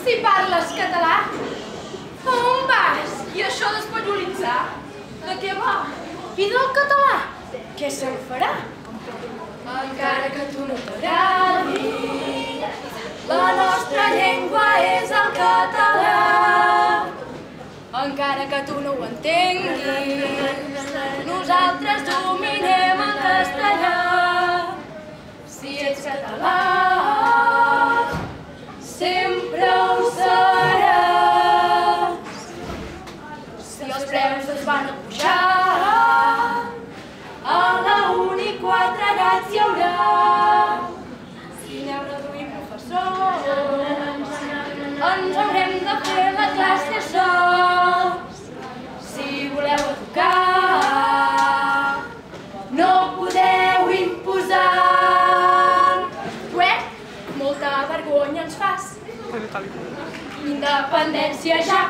Si parles català, on vas? I això d'espanyolitzar? De què va? I del català, què se'n farà? Encara que tu no t'agradi, la nostra llengua és el català. Encara que tu no ho entenguis, nosaltres dominem el castellà. Si ets català, sempre ho seràs. Si els preus es van a pujar, a la uni 4 gats hi haurà. Si aneu reduint professors, ens haurem de fer la classe sols. Si voleu educar, no podeu imposar. Molta vergonya ens fas. Independència ja.